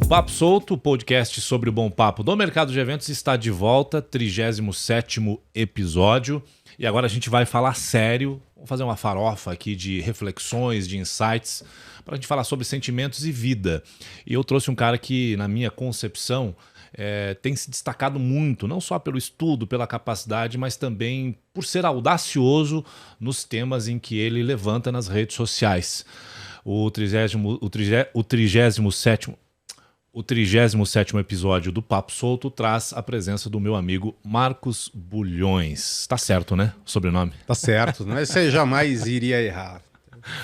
Papo Solto, o podcast sobre o bom papo do mercado de eventos, está de volta, 37º episódio. E agora a gente vai falar sério, vamos fazer uma farofa aqui de reflexões, de insights, para a gente falar sobre sentimentos e vida. E eu trouxe um cara que, na minha concepção, tem se destacado muito, não só pelo estudo, pela capacidade, mas também por ser audacioso nos temas em que ele levanta nas redes sociais. O 37º episódio do Papo Solto traz a presença do meu amigo Marcos Bulhões. Tá certo, né? O sobrenome? Tá certo, mas você jamais iria errar.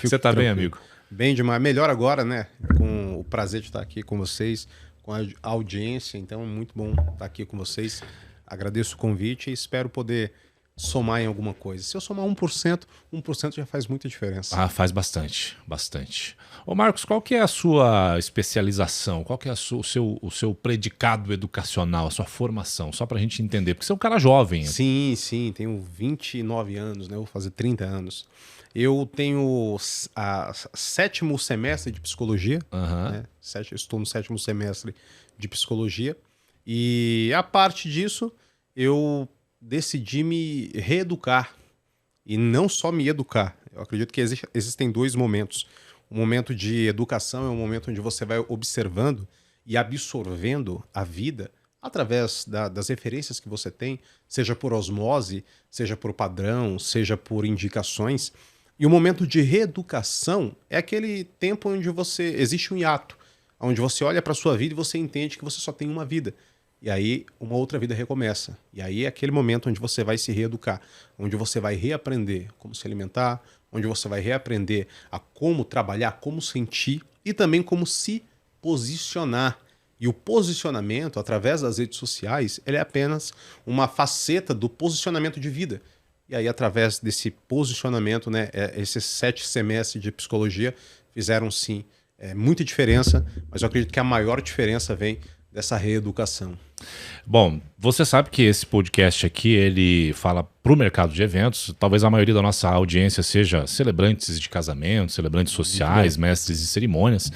Você tá bem, amigo? Bem demais. Melhor agora, né? Com o prazer de estar aqui com vocês, com a audiência. Então, é muito bom estar aqui com vocês. Agradeço o convite e espero poder somar em alguma coisa. Se eu somar 1%, 1% já faz muita diferença. Ah, faz bastante, bastante. Ô Marcos, qual que é a sua especialização? Qual que é o seu predicado educacional, a sua formação? Só pra gente entender, porque você é um cara jovem. Sim, tenho 29 anos, né? Vou fazer 30 anos. Eu tenho sétimo semestre de psicologia, né? Estou no sétimo semestre de psicologia e a parte disso eu decidi me reeducar e não só me educar. Eu acredito que existem dois momentos. O momento de educação é um momento onde você vai observando e absorvendo a vida através das referências que você tem, seja por osmose, seja por padrão, seja por indicações. E o momento de reeducação é aquele tempo onde existe um hiato, onde você olha para a sua vida e você entende que você só tem uma vida. E aí uma outra vida recomeça. E aí é aquele momento onde você vai se reeducar, onde você vai reaprender como se alimentar, onde você vai reaprender a como trabalhar, como sentir e também como se posicionar. E o posicionamento, através das redes sociais, ele é apenas uma faceta do posicionamento de vida. E aí, através desse posicionamento, né, esses 7 semestres de psicologia fizeram, sim, muita diferença, mas eu acredito que a maior diferença vem dessa reeducação. Bom, você sabe que esse podcast aqui, ele fala para o mercado de eventos. Talvez a maioria da nossa audiência seja celebrantes de casamento, celebrantes sociais, mestres de cerimônias.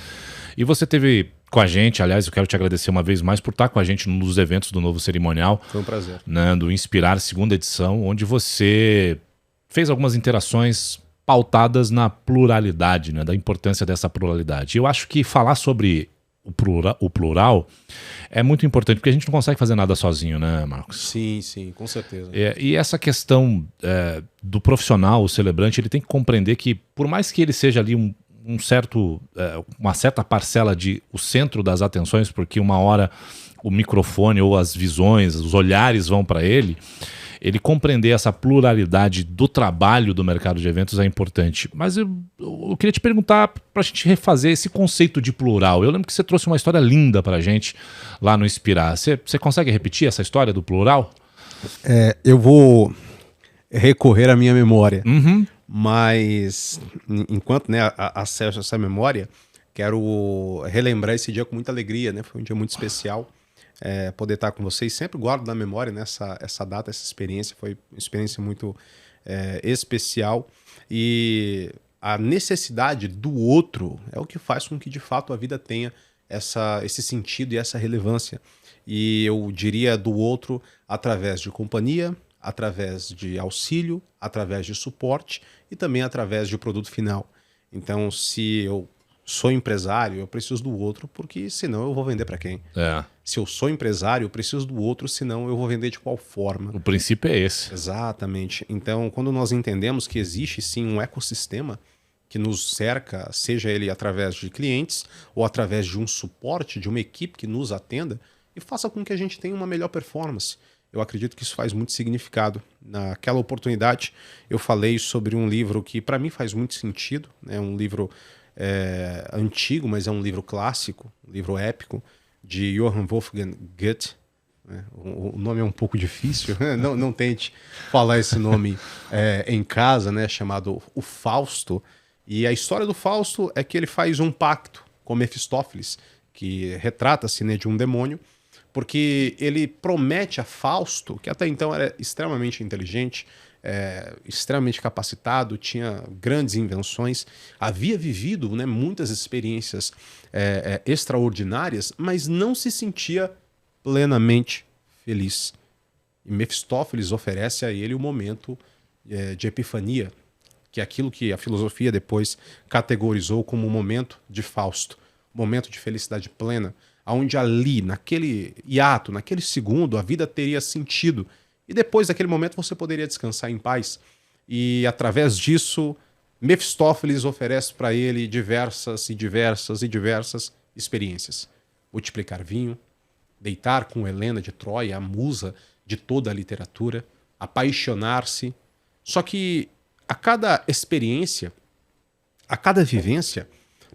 E você teve com a gente, aliás, eu quero te agradecer uma vez mais por estar com a gente nos eventos do Novo Cerimonial. Foi um prazer. Né, do Inspirar, segunda edição, onde você fez algumas interações pautadas na pluralidade, né, da importância dessa pluralidade. Eu acho que falar sobre o plural é muito importante, porque a gente não consegue fazer nada sozinho, né, Marcos? Sim, com certeza. E essa questão do profissional, o celebrante, ele tem que compreender que, por mais que ele seja ali uma certa parcela de o centro das atenções, porque uma hora o microfone ou as visões, os olhares vão para ele compreender essa pluralidade do trabalho do mercado de eventos é importante. Mas eu queria te perguntar para a gente refazer esse conceito de plural. Eu lembro que você trouxe uma história linda para a gente lá no Inspirar. Você consegue repetir essa história do plural? Eu vou recorrer à minha memória, mas enquanto, né, acesso a essa memória, quero relembrar esse dia com muita alegria, né? Foi um dia muito especial. Poder estar com vocês, sempre guardo na memória, né, essa data, essa experiência, foi uma experiência muito especial, e a necessidade do outro é o que faz com que de fato a vida tenha esse sentido e essa relevância, e eu diria do outro através de companhia, através de auxílio, através de suporte e também através de produto final. Então, se eu sou empresário, eu preciso do outro, porque senão eu vou vender para quem? Se eu sou empresário, eu preciso do outro, senão eu vou vender de qual forma? O princípio é esse. Exatamente. Então, quando nós entendemos que existe sim um ecossistema que nos cerca, seja ele através de clientes ou através de um suporte, de uma equipe que nos atenda e faça com que a gente tenha uma melhor performance. Eu acredito que isso faz muito significado. Naquela oportunidade, eu falei sobre um livro que para mim faz muito sentido, né? Um livro antigo, mas é um livro clássico, um livro épico, de Johann Wolfgang Goethe. Né? O nome é um pouco difícil, não tente falar esse nome em casa, né? Chamado O Fausto. E a história do Fausto é que ele faz um pacto com Mefistófeles, que retrata-se, né, de um demônio, porque ele promete a Fausto, que até então era extremamente inteligente, extremamente capacitado, tinha grandes invenções, havia vivido, né, muitas experiências extraordinárias, mas não se sentia plenamente feliz. E Mefistófeles oferece a ele o momento de epifania, que é aquilo que a filosofia depois categorizou como o momento de Fausto, momento de felicidade plena, onde ali, naquele hiato, naquele segundo, a vida teria sentido. E depois daquele momento você poderia descansar em paz. E através disso, Mefistófeles oferece para ele diversas experiências. Multiplicar vinho, deitar com Helena de Troia, a musa de toda a literatura, apaixonar-se. Só que a cada experiência, a cada vivência,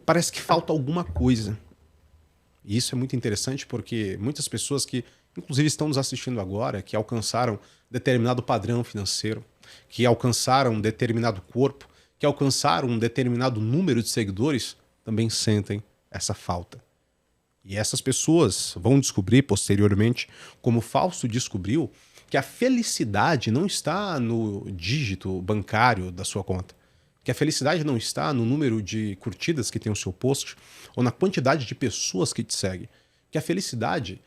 parece que falta alguma coisa. E isso é muito interessante porque muitas pessoas que, inclusive, estão nos assistindo agora, que alcançaram determinado padrão financeiro, que alcançaram um determinado corpo, que alcançaram um determinado número de seguidores, também sentem essa falta. E essas pessoas vão descobrir posteriormente, como Fausto descobriu, que a felicidade não está no dígito bancário da sua conta. Que a felicidade não está no número de curtidas que tem o seu post ou na quantidade de pessoas que te seguem. Que a felicidade,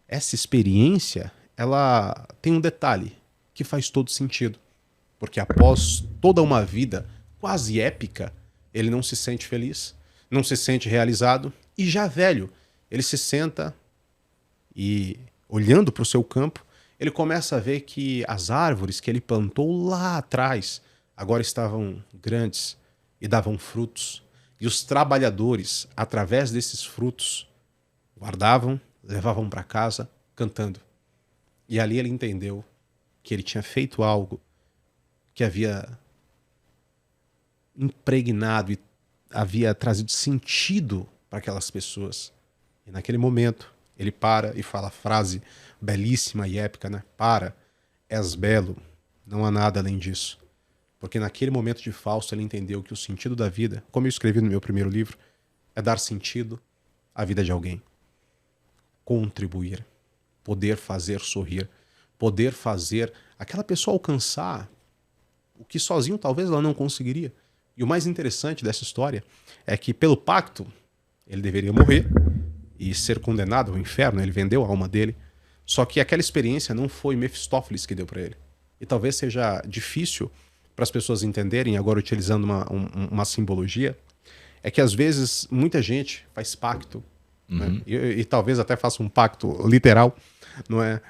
essa experiência, ela tem um detalhe que faz todo sentido. Porque após toda uma vida quase épica, ele não se sente feliz, não se sente realizado e já velho, ele se senta e, olhando para o seu campo, ele começa a ver que as árvores que ele plantou lá atrás agora estavam grandes e davam frutos. E os trabalhadores, através desses frutos, guardavam, levavam para casa, cantando. E ali ele entendeu que ele tinha feito algo que havia impregnado e havia trazido sentido para aquelas pessoas. E naquele momento, ele para e fala a frase belíssima e épica, né? Para, és belo, não há nada além disso. Porque naquele momento de Fausto ele entendeu que o sentido da vida, como eu escrevi no meu primeiro livro, é dar sentido à vida de alguém. Contribuir, poder fazer sorrir, poder fazer aquela pessoa alcançar o que sozinho talvez ela não conseguiria. E o mais interessante dessa história é que pelo pacto ele deveria morrer e ser condenado ao inferno, ele vendeu a alma dele, só que aquela experiência não foi Mefistófeles que deu para ele. E talvez seja difícil para as pessoas entenderem, agora utilizando uma simbologia, é que às vezes muita gente faz pacto, né? E talvez até faça um pacto literal, não é?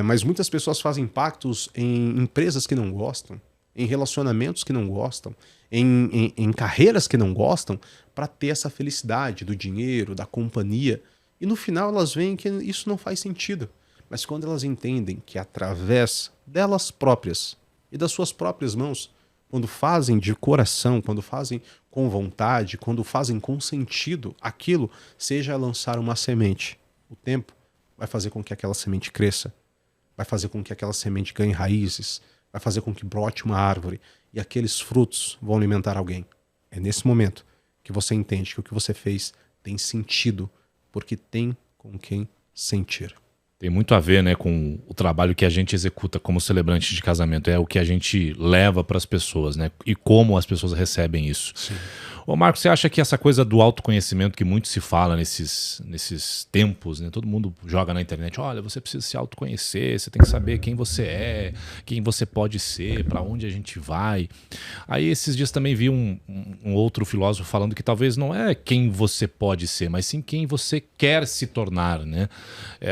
Mas muitas pessoas fazem pactos em empresas que não gostam, em relacionamentos que não gostam, em carreiras que não gostam, para ter essa felicidade do dinheiro, da companhia. E no final elas veem que isso não faz sentido. Mas quando elas entendem que através delas próprias e das suas próprias mãos, quando fazem de coração, quando fazem com vontade, quando fazem com sentido, aquilo seja lançar uma semente. O tempo vai fazer com que aquela semente cresça, vai fazer com que aquela semente ganhe raízes, vai fazer com que brote uma árvore e aqueles frutos vão alimentar alguém. É nesse momento que você entende que o que você fez tem sentido, porque tem com quem sentir. Tem muito a ver, né, com o trabalho que a gente executa como celebrante de casamento. É o que a gente leva para as pessoas, né? E como as pessoas recebem isso. Sim. Ô Marcos, você acha que essa coisa do autoconhecimento que muito se fala nesses tempos, né? Todo mundo joga na internet, olha, você precisa se autoconhecer, você tem que saber quem você é, quem você pode ser, para onde a gente vai. Aí esses dias também vi um outro filósofo falando que talvez não é quem você pode ser, mas sim quem você quer se tornar, né?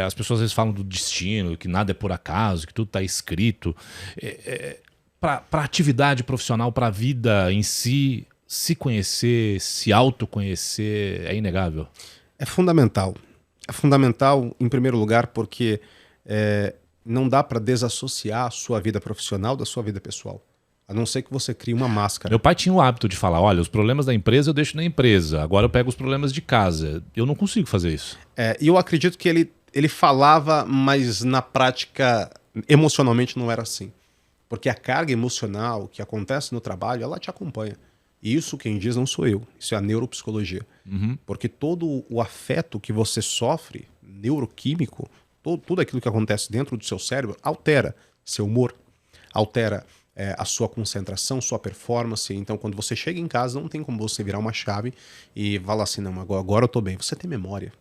As pessoas às vezes falam do destino, que nada é por acaso, que tudo está escrito. Para a atividade profissional, para a vida em si, se conhecer, se autoconhecer é inegável? É fundamental. É fundamental, em primeiro lugar, porque não dá para desassociar a sua vida profissional da sua vida pessoal. A não ser que você crie uma máscara. Meu pai tinha o hábito de falar, olha, os problemas da empresa eu deixo na empresa, agora eu pego os problemas de casa. Eu não consigo fazer isso. E eu acredito que ele falava, mas na prática, emocionalmente não era assim. Porque a carga emocional que acontece no trabalho, ela te acompanha. E isso quem diz não sou eu, isso é a neuropsicologia. Porque todo o afeto que você sofre, neuroquímico, tudo aquilo que acontece dentro do seu cérebro, altera seu humor, altera a sua concentração, sua performance. Então, quando você chega em casa, não tem como você virar uma chave e falar assim, não, agora eu tô bem. Você tem memória.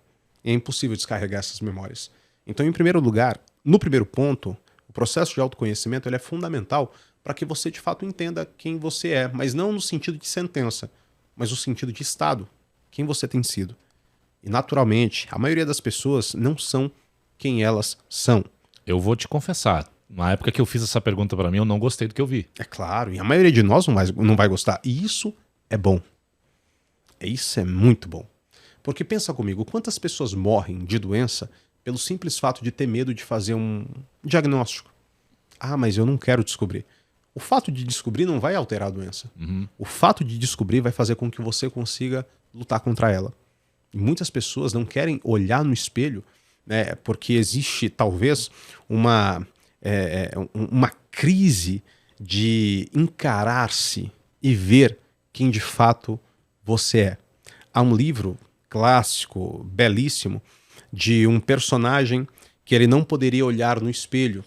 É impossível descarregar essas memórias. Então, em primeiro lugar, no primeiro ponto, o processo de autoconhecimento ele é fundamental para que você, de fato, entenda quem você é, mas não no sentido de sentença, mas no sentido de estado, quem você tem sido. E, naturalmente, a maioria das pessoas não são quem elas são. Eu vou te confessar, na época que eu fiz essa pergunta para mim, eu não gostei do que eu vi. É claro, e a maioria de nós não vai gostar. E isso é bom. Isso é muito bom. Porque pensa comigo, quantas pessoas morrem de doença pelo simples fato de ter medo de fazer um diagnóstico? Ah, mas eu não quero descobrir. O fato de descobrir não vai alterar a doença. O fato de descobrir vai fazer com que você consiga lutar contra ela. E muitas pessoas não querem olhar no espelho, né, porque existe talvez uma crise de encarar-se e ver quem de fato você é. Há um livro clássico, belíssimo, de um personagem que ele não poderia olhar no espelho,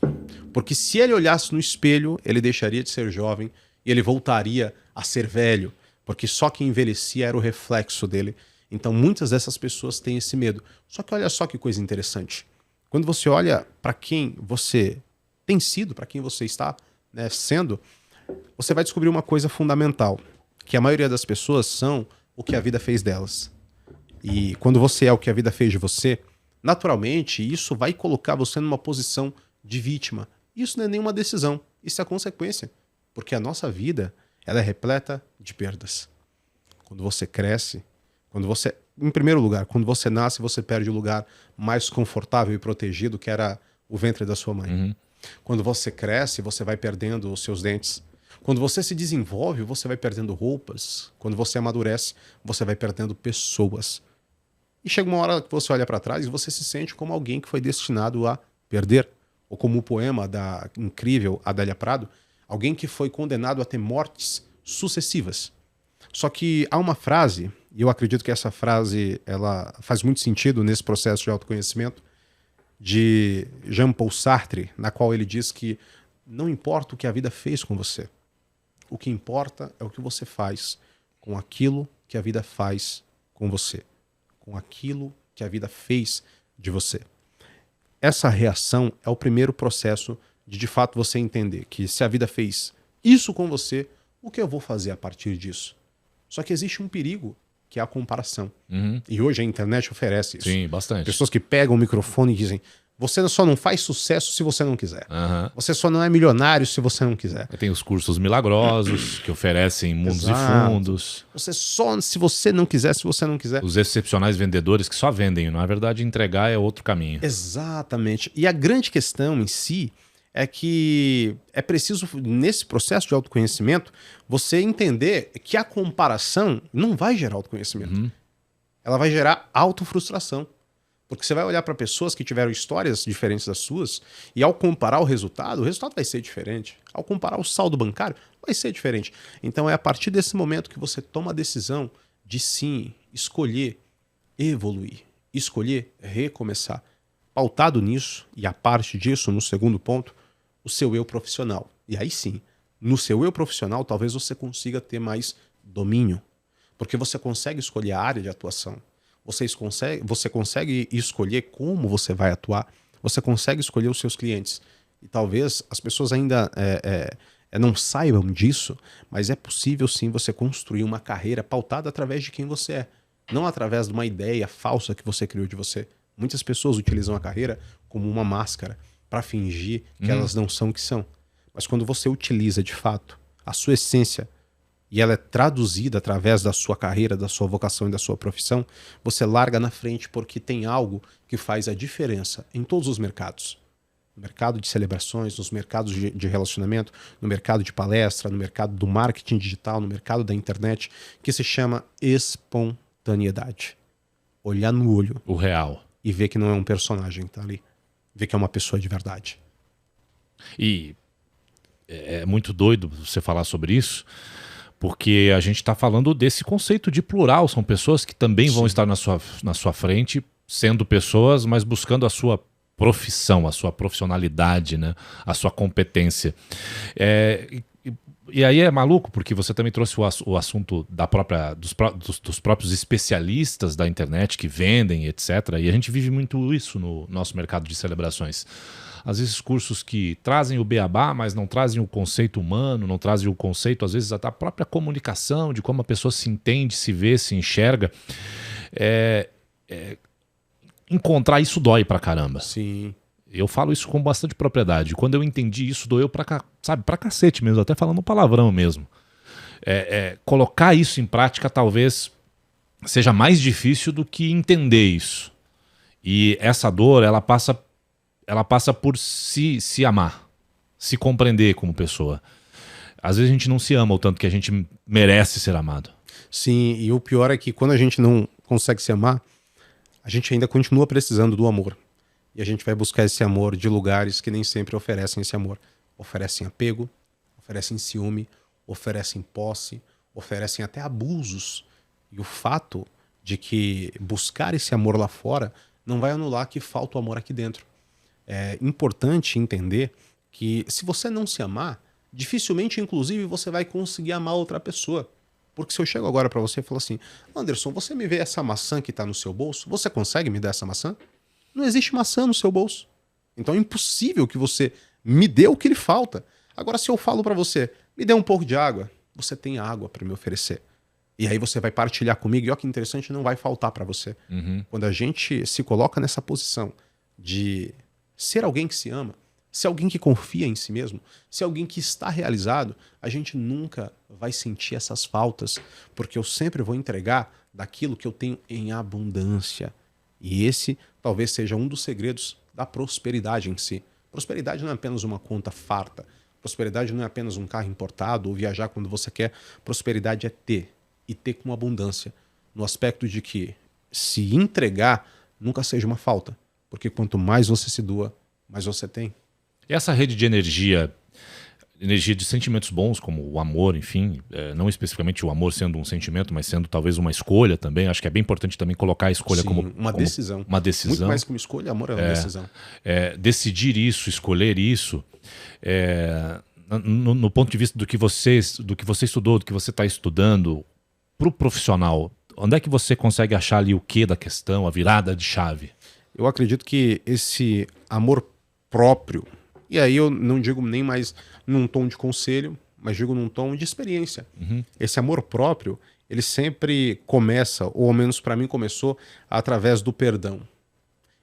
porque se ele olhasse no espelho, ele deixaria de ser jovem e ele voltaria a ser velho, porque só quem envelhecia era o reflexo dele. Então muitas dessas pessoas têm esse medo. Só que olha só que coisa interessante. Quando você olha para quem você tem sido, para quem você está, né, sendo, você vai descobrir uma coisa fundamental, que a maioria das pessoas são o que a vida fez delas. E quando você é o que a vida fez de você, naturalmente isso vai colocar você numa posição de vítima. Isso não é nenhuma decisão, isso é consequência. Porque a nossa vida, ela é repleta de perdas. Quando você cresce, em primeiro lugar, quando você nasce, você perde o lugar mais confortável e protegido, que era o ventre da sua mãe. Quando você cresce, você vai perdendo os seus dentes. Quando você se desenvolve, você vai perdendo roupas. Quando você amadurece, você vai perdendo pessoas. E chega uma hora que você olha para trás e você se sente como alguém que foi destinado a perder. Ou como o poema da incrível Adélia Prado, alguém que foi condenado a ter mortes sucessivas. Só que há uma frase, e eu acredito que essa frase ela faz muito sentido nesse processo de autoconhecimento, de Jean-Paul Sartre, na qual ele diz que não importa o que a vida fez com você, o que importa é o que você faz com aquilo que a vida faz com você, com aquilo que a vida fez de você. Essa reação é o primeiro processo de fato você entender que se a vida fez isso com você, o que eu vou fazer a partir disso? Só que existe um perigo, que é a comparação. E hoje a internet oferece isso. Sim, bastante. Pessoas que pegam o microfone e dizem: você só não faz sucesso se você não quiser. Você só não é milionário se você não quiser. Tem os cursos milagrosos que oferecem mundos e fundos. Você só se você não quiser, se você não quiser. Os excepcionais vendedores que só vendem. Na verdade, entregar é outro caminho. Exatamente. E a grande questão em si é que é preciso, nesse processo de autoconhecimento, você entender que a comparação não vai gerar autoconhecimento. Ela vai gerar autofrustração. Porque você vai olhar para pessoas que tiveram histórias diferentes das suas e ao comparar o resultado vai ser diferente. Ao comparar o saldo bancário, vai ser diferente. Então é a partir desse momento que você toma a decisão de sim escolher evoluir, escolher recomeçar. Pautado nisso, e a parte disso, no segundo ponto, o seu eu profissional. E aí sim, no seu eu profissional, talvez você consiga ter mais domínio. Porque você consegue escolher a área de atuação. Você consegue escolher como você vai atuar. Você consegue escolher os seus clientes. E talvez as pessoas ainda não saibam disso, mas é possível sim você construir uma carreira pautada através de quem você é. Não através de uma ideia falsa que você criou de você. Muitas pessoas utilizam a carreira como uma máscara para fingir que elas não são o que são. Mas quando você utiliza de fato a sua essência e ela é traduzida através da sua carreira, da sua vocação e da sua profissão, você larga na frente porque tem algo que faz a diferença em todos os mercados. No mercado de celebrações, nos mercados de relacionamento, no mercado de palestra, no mercado do marketing digital, no mercado da internet, que se chama espontaneidade. Olhar no olho. O real. E ver que não é um personagem que tá ali. Ver que é uma pessoa de verdade. E é muito doido você falar sobre isso, porque a gente está falando desse conceito de plural. São pessoas que também vão estar na sua frente, sendo pessoas, mas buscando a sua profissão, a sua profissionalidade, né? A sua competência. E aí é maluco, porque você também trouxe o assunto dos próprios especialistas da internet que vendem, etc. E a gente vive muito isso no nosso mercado de celebrações. Às vezes cursos que trazem o beabá, mas não trazem o conceito humano, não trazem o conceito, às vezes, até a própria comunicação, de como a pessoa se entende, se vê, se enxerga. Encontrar isso dói pra caramba. Sim. Eu falo isso com bastante propriedade. Quando eu entendi isso, doeu pra cacete mesmo, até falando palavrão mesmo. Colocar isso em prática talvez seja mais difícil do que entender isso. E essa dor, ela passa por se amar, se compreender como pessoa. Às vezes a gente não se ama o tanto que a gente merece ser amado. Sim, e o pior é que quando a gente não consegue se amar, a gente ainda continua precisando do amor. E a gente vai buscar esse amor de lugares que nem sempre oferecem esse amor. Oferecem apego, oferecem ciúme, oferecem posse, oferecem até abusos. E o fato de que buscar esse amor lá fora não vai anular que falta o amor aqui dentro. É importante entender que se você não se amar, dificilmente, inclusive, você vai conseguir amar outra pessoa. Porque se eu chego agora para você e falo assim, Anderson, você me vê essa maçã que está no seu bolso? Você consegue me dar essa maçã? Não existe maçã no seu bolso. Então é impossível que você me dê o que lhe falta. Agora, se eu falo para você, me dê um pouco de água, você tem água para me oferecer. E aí você vai partilhar comigo, e olha que interessante, não vai faltar para você. Uhum. Quando a gente se coloca nessa posição de ser alguém que se ama, ser alguém que confia em si mesmo, ser alguém que está realizado, a gente nunca vai sentir essas faltas, porque eu sempre vou entregar daquilo que eu tenho em abundância. E esse talvez seja um dos segredos da prosperidade em si. Prosperidade não é apenas uma conta farta. Prosperidade não é apenas um carro importado ou viajar quando você quer. Prosperidade é ter, e ter com abundância. No aspecto de que se entregar nunca seja uma falta. Porque quanto mais você se doa, mais você tem. E essa rede de energia de sentimentos bons, como o amor, enfim, não especificamente o amor sendo um sentimento, mas sendo talvez uma escolha também. Acho que é bem importante também colocar a escolha como decisão. Uma decisão. Muito mais que uma escolha, amor é uma decisão. Decidir isso, escolher isso, no ponto de vista do que você estudou, do que você está estudando, para o profissional, onde é que você consegue achar ali o quê da questão, a virada de chave? Eu acredito que esse amor próprio, e aí eu não digo nem mais num tom de conselho, mas digo num tom de experiência. Uhum. Esse amor próprio, ele sempre começa, ou ao menos para mim começou, através do perdão.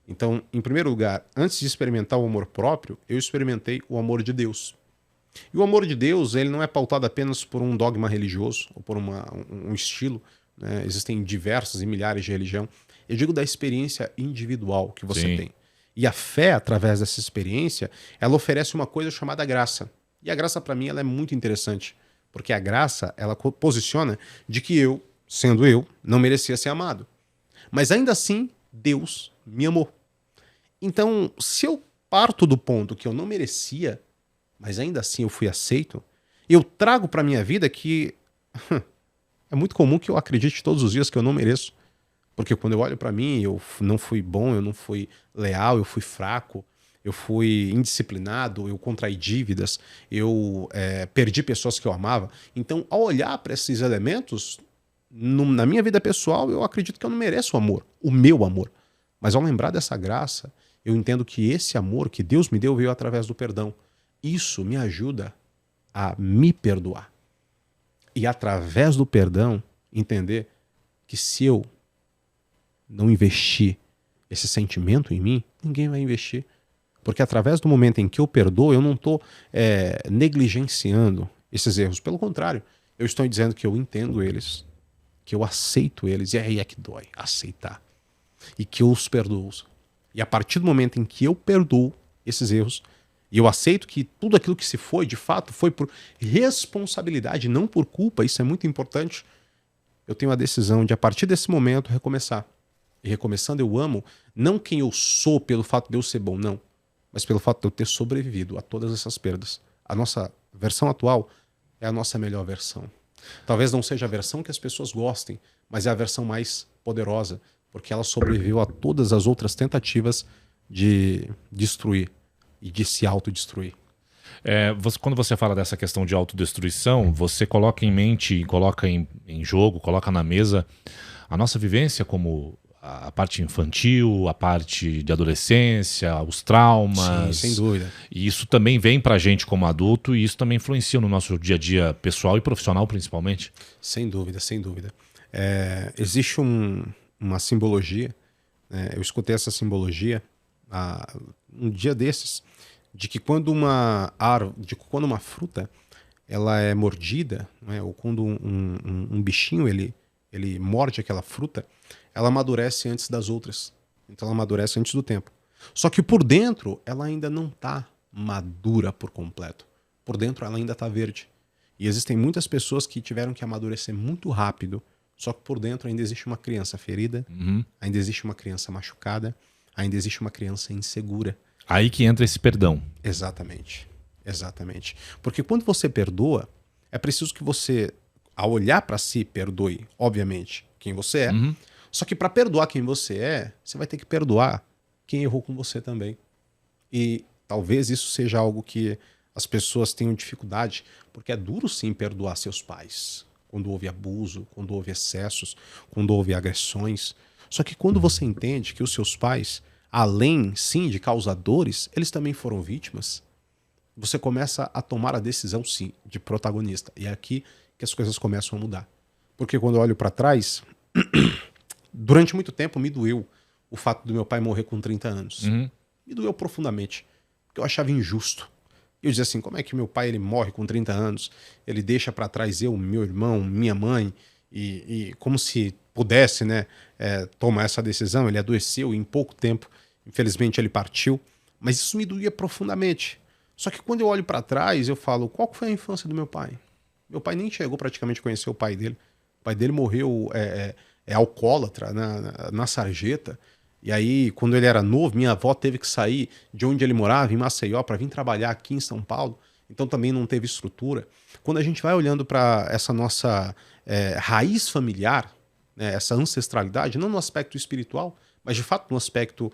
Então, em primeiro lugar, antes de experimentar o amor próprio, eu experimentei o amor de Deus. E o amor de Deus, ele não é pautado apenas por um dogma religioso, ou por um estilo, né? Existem diversas e milhares de religiões. Eu digo da experiência individual que você tem. E a fé, através dessa experiência, ela oferece uma coisa chamada graça. E a graça, para mim, ela é muito interessante. Porque a graça, ela posiciona de que eu, sendo eu, não merecia ser amado. Mas ainda assim, Deus me amou. Então, se eu parto do ponto que eu não merecia, mas ainda assim eu fui aceito, eu trago para minha vida que é muito comum que eu acredite todos os dias que eu não mereço. Porque quando eu olho para mim, eu não fui bom, eu não fui leal, eu fui fraco, eu fui indisciplinado, eu contraí dívidas, eu perdi pessoas que eu amava. Então, ao olhar para esses elementos, na minha vida pessoal, eu acredito que eu não mereço o amor, o meu amor. Mas ao lembrar dessa graça, eu entendo que esse amor que Deus me deu veio através do perdão. Isso me ajuda a me perdoar. E através do perdão, entender que se eu não investir esse sentimento em mim, ninguém vai investir. Porque através do momento em que eu perdoo, eu não estou negligenciando esses erros. Pelo contrário, eu estou dizendo que eu entendo eles, que eu aceito eles, e aí é que dói, aceitar. E que eu os perdoo. E a partir do momento em que eu perdoo esses erros, e eu aceito que tudo aquilo que se foi, de fato, foi por responsabilidade, não por culpa, isso é muito importante, eu tenho a decisão de, a partir desse momento, recomeçar. E recomeçando, eu amo não quem eu sou pelo fato de eu ser bom, não. Mas pelo fato de eu ter sobrevivido a todas essas perdas. A nossa versão atual é a nossa melhor versão. Talvez não seja a versão que as pessoas gostem, mas é a versão mais poderosa, porque ela sobreviveu a todas as outras tentativas de destruir e de se autodestruir. Quando você fala dessa questão de autodestruição, você coloca em mente, coloca em jogo, coloca na mesa a nossa vivência como a parte infantil, a parte de adolescência, os traumas. Sim, sem dúvida. E isso também vem pra gente como adulto e isso também influencia no nosso dia a dia pessoal e profissional principalmente. Sem dúvida, sem dúvida. Existe uma simbologia, né? Eu escutei essa simbologia um dia desses, de que quando uma fruta ela é mordida, né? Ou quando um bichinho ele morde aquela fruta, ela amadurece antes das outras. Então ela amadurece antes do tempo. Só que por dentro ela ainda não está madura por completo. Por dentro ela ainda está verde. E existem muitas pessoas que tiveram que amadurecer muito rápido, só que por dentro ainda existe uma criança ferida, ainda existe uma criança machucada, ainda existe uma criança insegura. Aí que entra esse perdão. Exatamente. Exatamente. Porque quando você perdoa, é preciso que você, ao olhar para si, perdoe, obviamente, quem você é. Só que para perdoar quem você é, você vai ter que perdoar quem errou com você também. E talvez isso seja algo que as pessoas tenham dificuldade, porque é duro sim perdoar seus pais. Quando houve abuso, quando houve excessos, quando houve agressões. Só que quando você entende que os seus pais, além sim de causadores, eles também foram vítimas, você começa a tomar a decisão sim de protagonista. E é aqui que as coisas começam a mudar. Porque quando eu olho para trás, durante muito tempo me doeu o fato do meu pai morrer com 30 anos. Me doeu profundamente, porque eu achava injusto. Eu dizia assim, como é que meu pai ele morre com 30 anos, ele deixa para trás eu, meu irmão, minha mãe, e como se pudesse, né, tomar essa decisão. Ele adoeceu e em pouco tempo, infelizmente, ele partiu. Mas isso me doía profundamente. Só que quando eu olho para trás, eu falo, qual foi a infância do meu pai? Meu pai nem chegou praticamente a conhecer o pai dele. O pai dele morreu alcoólatra na sarjeta. E aí, quando ele era novo, minha avó teve que sair de onde ele morava, em Maceió, para vir trabalhar aqui em São Paulo. Então também não teve estrutura. Quando a gente vai olhando para essa nossa raiz familiar, né, essa ancestralidade, não no aspecto espiritual, mas de fato no aspecto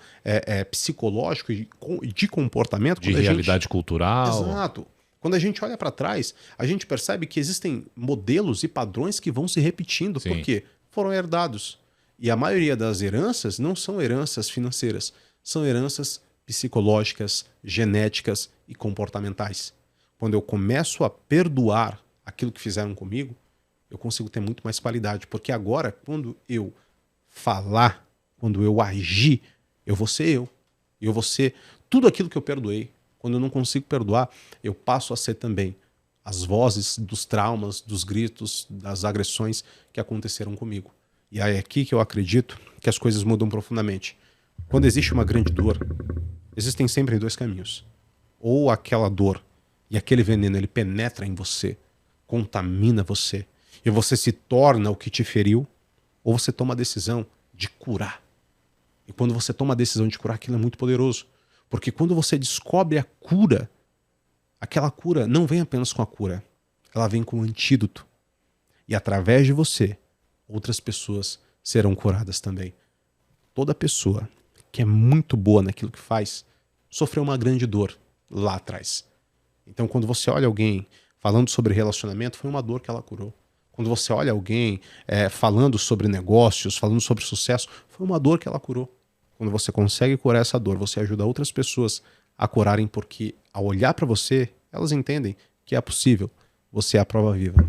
psicológico e de comportamento. De realidade cultural. Exato. Quando a gente olha para trás, a gente percebe que existem modelos e padrões que vão se repetindo. Sim. Porque foram herdados. E a maioria das heranças não são heranças financeiras, são heranças psicológicas, genéticas e comportamentais. Quando eu começo a perdoar aquilo que fizeram comigo, eu consigo ter muito mais qualidade. Porque agora, quando eu falar, quando eu agir, eu vou ser eu. Eu vou ser tudo aquilo que eu perdoei. Quando eu não consigo perdoar, eu passo a ser também as vozes dos traumas, dos gritos, das agressões que aconteceram comigo. E é aqui que eu acredito que as coisas mudam profundamente. Quando existe uma grande dor, existem sempre dois caminhos. Ou aquela dor e aquele veneno ele penetra em você, contamina você, e você se torna o que te feriu, ou você toma a decisão de curar. E quando você toma a decisão de curar, aquilo é muito poderoso. Porque quando você descobre a cura, aquela cura não vem apenas com a cura, ela vem com o antídoto. E através de você, outras pessoas serão curadas também. Toda pessoa que é muito boa naquilo que faz, sofreu uma grande dor lá atrás. Então quando você olha alguém falando sobre relacionamento, foi uma dor que ela curou. Quando você olha alguém falando sobre negócios, falando sobre sucesso, foi uma dor que ela curou. Quando você consegue curar essa dor, você ajuda outras pessoas a curarem, porque ao olhar para você, elas entendem que é possível. Você é a prova viva.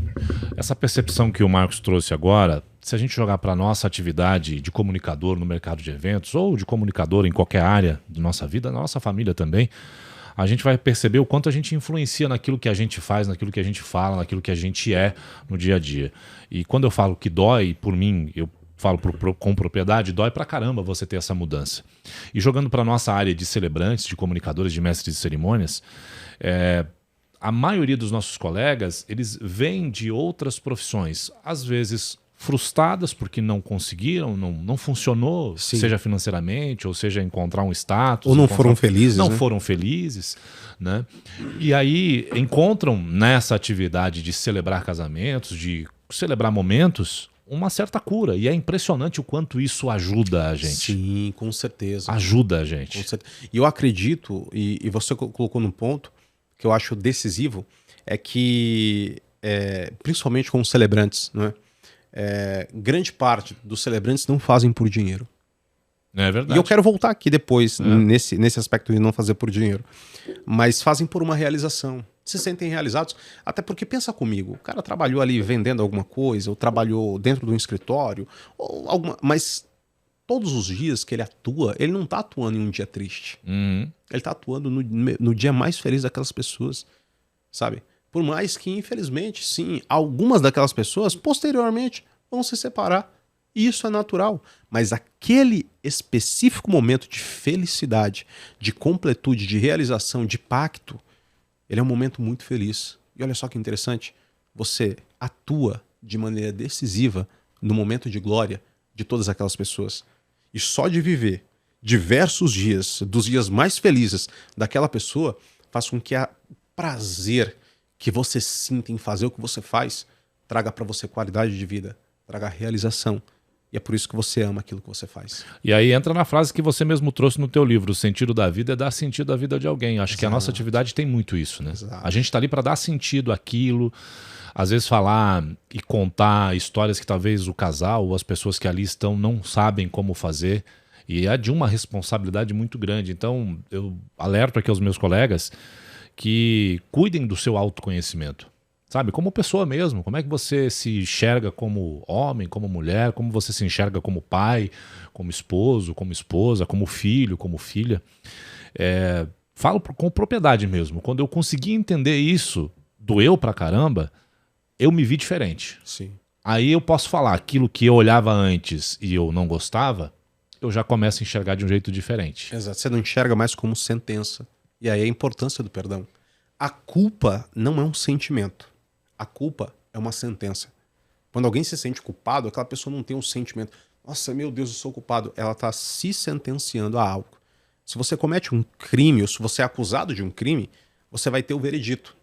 Essa percepção que o Marcos trouxe agora, se a gente jogar para a nossa atividade de comunicador no mercado de eventos ou de comunicador em qualquer área de nossa vida, na nossa família também, a gente vai perceber o quanto a gente influencia naquilo que a gente faz, naquilo que a gente fala, naquilo que a gente é no dia a dia. E quando eu falo que dói, por mim, eu falo com propriedade, dói pra caramba você ter essa mudança. E jogando para a nossa área de celebrantes, de comunicadores, de mestres de cerimônias, a maioria dos nossos colegas, eles vêm de outras profissões, às vezes frustradas porque não conseguiram, não funcionou, Sim. seja financeiramente, ou seja encontrar um status. Ou não foram felizes. Não né? foram felizes, né? E aí encontram nessa atividade de celebrar casamentos, de celebrar momentos, uma certa cura. E é impressionante o quanto isso ajuda a gente. Sim, com certeza. Ajuda a gente. E eu acredito, e você colocou num ponto, que eu acho decisivo é que, principalmente com os celebrantes, não é? Grande parte dos celebrantes não fazem por dinheiro. É verdade. E eu quero voltar aqui depois, nesse aspecto de não fazer por dinheiro. Mas fazem por uma realização. Se sentem realizados. Até porque, pensa comigo, o cara trabalhou ali vendendo alguma coisa, ou trabalhou dentro de um escritório, mas todos os dias que ele atua, ele não está atuando em um dia triste. Ele está atuando no dia mais feliz daquelas pessoas, sabe? Por mais que, infelizmente, sim, algumas daquelas pessoas, posteriormente, vão se separar. E isso é natural. Mas aquele específico momento de felicidade, de completude, de realização, de pacto, ele é um momento muito feliz. E olha só que interessante, você atua de maneira decisiva no momento de glória de todas aquelas pessoas. E só de viver diversos dias, dos dias mais felizes daquela pessoa, faz com que o prazer que você sinta em fazer o que você faz traga para você qualidade de vida, traga realização. E é por isso que você ama aquilo que você faz. E aí entra na frase que você mesmo trouxe no teu livro, o sentido da vida é dar sentido à vida de alguém. Acho que a nossa atividade tem muito isso, né? A gente está ali para dar sentido àquilo, às vezes falar e contar histórias que talvez o casal ou as pessoas que ali estão não sabem como fazer, e é de uma responsabilidade muito grande. Então eu alerto aqui aos meus colegas que cuidem do seu autoconhecimento. Sabe, como pessoa mesmo, como é que você se enxerga como homem, como mulher, como você se enxerga como pai, como esposo, como esposa, como filho, como filha. Falo com propriedade mesmo. Quando eu consegui entender isso, doeu pra caramba, eu me vi diferente. Sim. Aí eu posso falar aquilo que eu olhava antes e eu não gostava, eu já começo a enxergar de um jeito diferente. Exato, você não enxerga mais como sentença. E aí a importância do perdão. A culpa não é um sentimento. A culpa é uma sentença. Quando alguém se sente culpado, aquela pessoa não tem um sentimento. Nossa, meu Deus, eu sou culpado. Ela está se sentenciando a algo. Se você comete um crime, ou se você é acusado de um crime, você vai ter o veredito.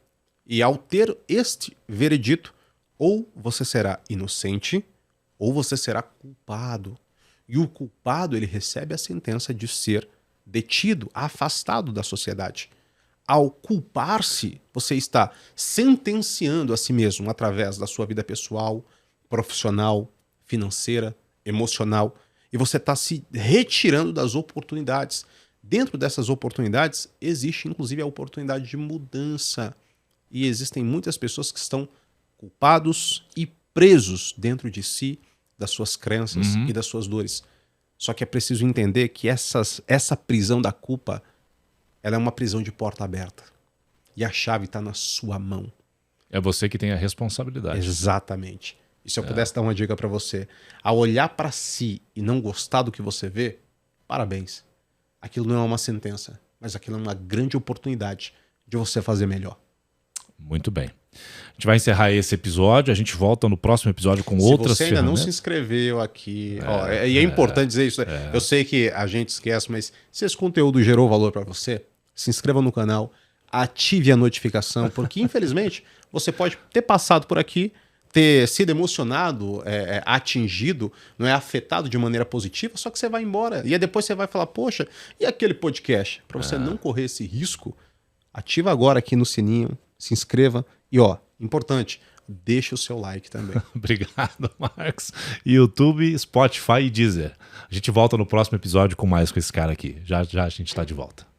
E ao ter este veredito, ou você será inocente, ou você será culpado. E o culpado, ele recebe a sentença de ser detido, afastado da sociedade. Ao culpar-se, você está sentenciando a si mesmo através da sua vida pessoal, profissional, financeira, emocional, e você está se retirando das oportunidades. Dentro dessas oportunidades, existe inclusive a oportunidade de mudança. E existem muitas pessoas que estão culpados e presos dentro de si, das suas crenças e das suas dores. Só que é preciso entender que essa prisão da culpa, ela é uma prisão de porta aberta. E a chave está na sua mão. É você que tem a responsabilidade. Exatamente. E se eu pudesse dar uma dica para você, ao olhar para si e não gostar do que você vê, parabéns. Aquilo não é uma sentença, mas aquilo é uma grande oportunidade de você fazer melhor. Muito bem. A gente vai encerrar esse episódio, a gente volta no próximo episódio com outras ferramentas. Se você ainda não se inscreveu aqui, e é importante dizer isso, eu sei que a gente esquece, mas se esse conteúdo gerou valor para você, se inscreva no canal, ative a notificação, porque infelizmente você pode ter passado por aqui, ter sido emocionado, atingido, não é afetado de maneira positiva, só que você vai embora. E aí depois você vai falar, poxa, e aquele podcast? Para você não correr esse risco, ativa agora aqui no sininho, se inscreva e importante, deixa o seu like também. Obrigado, Marcos. YouTube, Spotify e Deezer. A gente volta no próximo episódio com mais com esse cara aqui. Já a gente está de volta.